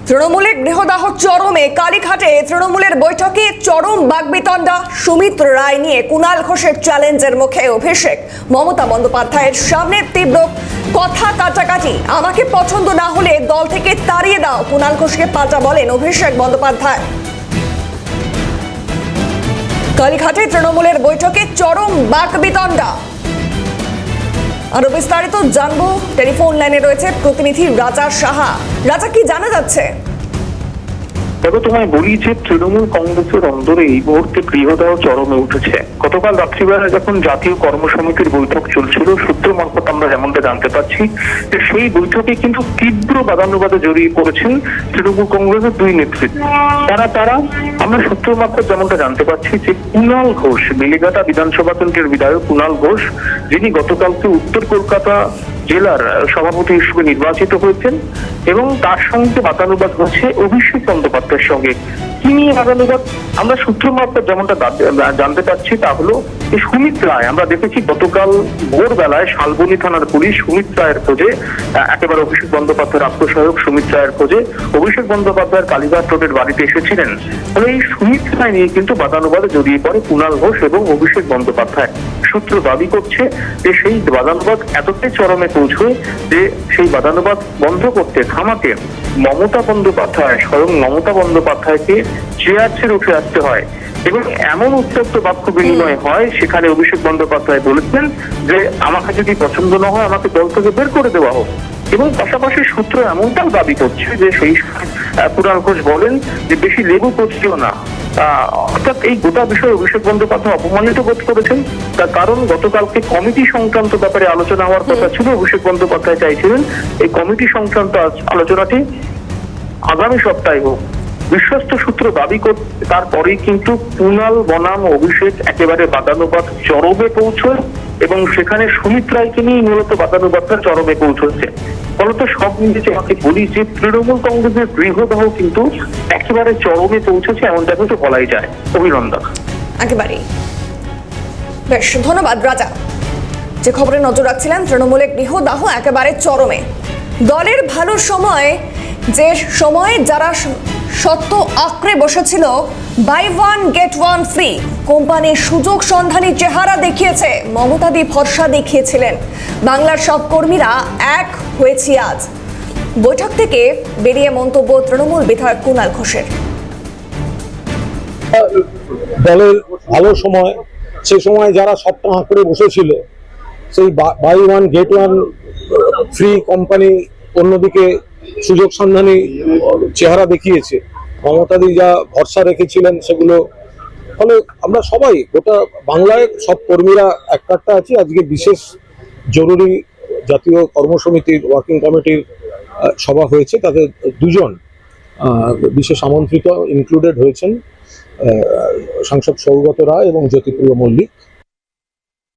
তৃণমূলের গৃহদাহ চরমে। কালীঘাটে তৃণমূলের বৈঠকে চরম বাগবিতণ্ডা। সুমিত্র রায় নিয়ে কুণাল ঘোষের চ্যালেঞ্জের মুখে অভিষেক। মমতা বন্দ্যোপাধ্যায়ের সামনে তীব্র কথা কাটাকাটি। আমাকে পছন্দ না হলে দল থেকে তাড়িয়ে দাও, কুণাল ঘোষকে পাল্টা বলেন অভিষেক বন্দ্যোপাধ্যায়। কালীঘাটে তৃণমূলের বৈঠকে চরম বাগবিতণ্ডা। আরো বিস্তারিত জানবো, টেলিফোন লাইনে রয়েছে প্রতিনিধি রাজা সাহা। রাজা, কি জানা যাচ্ছে? তবে তোমায় বলি যে তৃণমূল কংগ্রেসের অন্দরে এই মুহূর্তে গৃহদাহ চরমে উঠেছে। গতকাল রাত্রিবেলা যখন জাতীয় কর্মসমিতির বৈঠক চলছিল, সূত্র মারফত আমরা যেমনটা জানতে পারছি যে সেই বৈঠকে কিন্তু তীব্র বাদানুবাদে জড়িয়ে পড়েছেন তৃণমূল কংগ্রেসের দুই নেতৃত্ব। তারা আমরা সূত্র মারফত যেমনটা জানতে পারছি যে কুণাল ঘোষ, বেলেঘাটা বিধানসভা কেন্দ্রের বিধায়ক কুণাল ঘোষ, যিনি গতকালকে উত্তর কলকাতা জেলার সভাপতি হিসেবে নির্বাচিত হয়েছেন, এবং তার সঙ্গে বাদানুবাদ হচ্ছে অভিষেক বন্দ্যোপাধ্যায়ের সঙ্গে। কি নিয়ে বাদানুবাদ? আমরা সূত্র মারফত যেমনটা জানতে পারছি তা হলো যে সুমিত রায়, আমরা দেখেছি গতকাল ভোরবেলায় শালবনী থানার পুলিশ সুমিত রায়ের খোঁজে, একেবারে অভিষেক বন্দ্যোপাধ্যায়ের আত্মসহায়ক সুমিত রায়ের খোঁজে অভিষেক বন্দ্যোপাধ্যায়ের কালীঘাট রোডের বাড়িতে এসেছিলেন। ফলে এই সুমিত রায় নিয়ে কিন্তু বাদানুবাদে জড়িয়ে পড়ে কুণাল ঘোষ এবং অভিষেক বন্দ্যোপাধ্যায়। সূত্র দাবি করছে যে সেই বাদানুবাদ এতটাই চরমে পৌঁছয় যে সেই বাদানুবাদ বন্ধ করতে, থামাতে মমতা বন্দ্যোপাধ্যায়, স্বয়ং মমতা বন্দ্যোপাধ্যায়কে চেয়ার ছেড়ে উঠে আসতে হয়। এবং এমন উত্তপ্ত বাক্য বিনিময় হয়, সেখানে অভিষেক বন্দ্যোপাধ্যায় বলেছেন যে আমাকে যদি পছন্দ না হয় আমাকে দল থেকে বের করে দেওয়া হোক। এবং পাশাপাশি সূত্র এমনটাও দাবি করছে যে সেই কুণাল ঘোষ বলেন যে বেশি লেবু করছিও না। অর্থাৎ এই গোটা বিষয়ে অভিষেক বন্দ্যোপাধ্যায় অপমানিত বোধ করেছেন। তার কারণ গতকালকে কমিটি সংক্রান্ত ব্যাপারে আলোচনা হওয়ার কথা ছিল। অভিষেক বন্দ্যোপাধ্যায় চাইছিলেন এই কমিটি সংক্রান্ত আলোচনাটি আগামী সপ্তাহে হোক। বিশ্বস্ত সূত্র দাবি করছে তারপরেই কিন্তু কুণাল বনাম অভিষেক একেবারে বাদানুবাদ চরমে পৌঁছয়, এবং সেখানে সুমিত রায়কে নিয়ে মূলত বাদানুবাদটা চরমে পৌঁছচ্ছে। ফলত সব মিলিয়ে আমাকে বলি যে তৃণমূল কংগ্রেসের গৃহদাহ কিন্তু একেবারে চরমে পৌঁছেছে, এমনটা কিন্তু বলাই যায়। অভিনন্দন। একেবারেই বেশ, ধন্যবাদ রাজা। যে খবরে নজর রাখছিলেন, তৃণমূলের গৃহদাহ একেবারে চরমে। দলের ভালো সময়, যে সময় যারা সত্য আঁকড়ে বসেছিল, buy one get one free কোম্পানির সুযোগ সন্ধানী চেহারা দেখিয়েছে। মমতাদি ভরসা দেখিয়েছিলেন। বাংলার সব কর্মীরা এক হয়েছি আজ। বৈঠক থেকে বেরিয়ে মন্তব্য তৃণমূল বিধায়ক কুণাল ঘোষের। দলের ভালো সময়, সে সময় যারা সবটা আঁকড়ে বসেছিল, সেই buy one get one free company অন্যদিকে সুযোগ সন্ধানী চেহারা দেখিয়েছে। মমতাদি যা ভরসা রেখেছিলেন সেগুলো, ফলে আমরা সবাই গোটা বাংলায় সব কর্মীরা এক কাট্টা আছি। আজকে বিশেষ জরুরি জাতীয় কর্মসমিতির ওয়ার্কিং কমিটির সভা হয়েছে, তাতে দুজন বিশেষ আমন্ত্রিত ইনক্লুডেড হয়েছেন, সাংসদ সৌগত রায় এবং জ্যোতিপ্রিয় মল্লিক।